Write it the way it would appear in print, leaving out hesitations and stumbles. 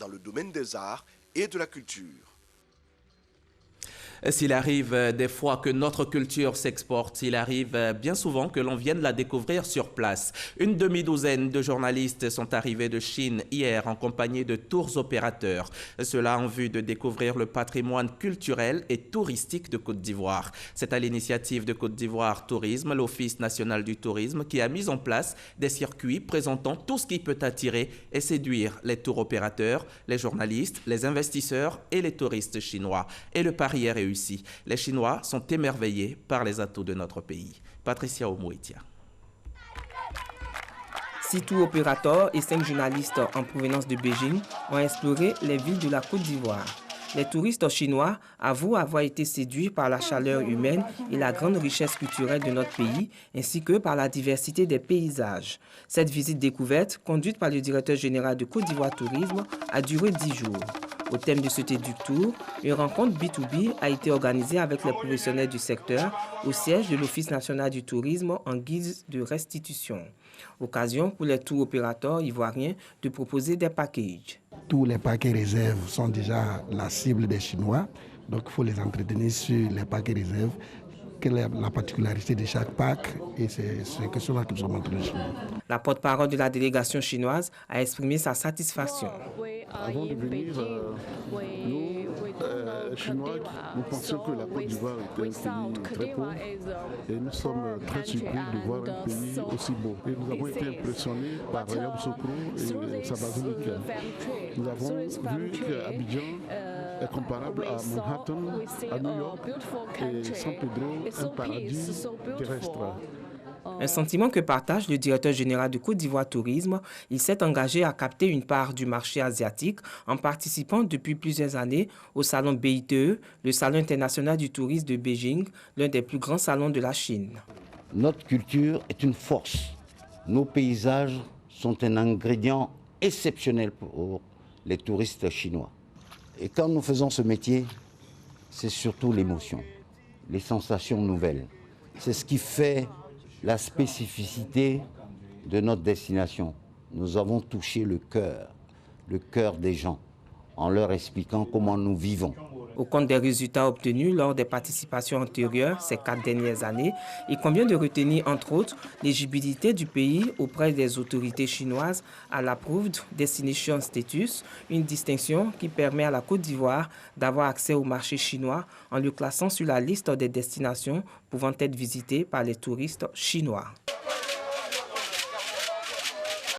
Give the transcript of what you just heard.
dans le domaine des arts et de la culture. S'il arrive des fois que notre culture s'exporte, il arrive bien souvent que l'on vienne la découvrir sur place. Une demi-douzaine de journalistes sont arrivés de Chine hier en compagnie de tours opérateurs. Cela en vue de découvrir le patrimoine culturel et touristique de Côte d'Ivoire. C'est à l'initiative de Côte d'Ivoire Tourisme, l'Office national du tourisme, qui a mis en place des circuits présentant tout ce qui peut attirer et séduire les tours opérateurs, les journalistes, les investisseurs et les touristes chinois. Et le pari est réussi. Les Chinois sont émerveillés par les atouts de notre pays. Patricia Omouetia. 6 tours opérateurs et 5 journalistes en provenance de Beijing ont exploré les villes de la Côte d'Ivoire. Les touristes chinois avouent avoir été séduits par la chaleur humaine et la grande richesse culturelle de notre pays, ainsi que par la diversité des paysages. Cette visite découverte, conduite par le directeur général de Côte d'Ivoire Tourisme, a duré 10 jours. Au thème de ce TEDx Tour, une rencontre B2B a été organisée avec les professionnels du secteur au siège de l'Office national du tourisme en guise de restitution. Occasion pour les tours opérateurs ivoiriens de proposer des packages. Tous les paquets réserves sont déjà la cible des Chinois, donc il faut les entretenir sur les paquets réserves. Quelle est la particularité de chaque pack et c'est ce que cela que nous sommes en train de faire. La porte-parole de la délégation chinoise a exprimé sa satisfaction. Avant de venir, nous, Chinois, nous pensions que la Côte d'Ivoire était un pays très pauvre et nous sommes très surpris de voir un pays aussi beau. Et nous avons été impressionnés par Yamoussoukro et sa basilique. Nous avons vu qu'Abidjan est comparable à Manhattan, à New York et San Pedro, un paradis terrestre. Un sentiment que partage le directeur général de Côte d'Ivoire Tourisme. Il s'est engagé à capter une part du marché asiatique en participant depuis plusieurs années au salon BITE, le salon international du tourisme de Beijing, l'un des plus grands salons de la Chine. Notre culture est une force. Nos paysages sont un ingrédient exceptionnel pour les touristes chinois. Et quand nous faisons ce métier, c'est surtout l'émotion, les sensations nouvelles. C'est ce qui fait la spécificité de notre destination. Nous avons touché le cœur des gens, en leur expliquant comment nous vivons. Au compte des résultats obtenus lors des participations antérieures ces 4 dernières années, il convient de retenir entre autres l'éligibilité du pays auprès des autorités chinoises à l'Approved Destination Status, une distinction qui permet à la Côte d'Ivoire d'avoir accès au marché chinois en le classant sur la liste des destinations pouvant être visitées par les touristes chinois.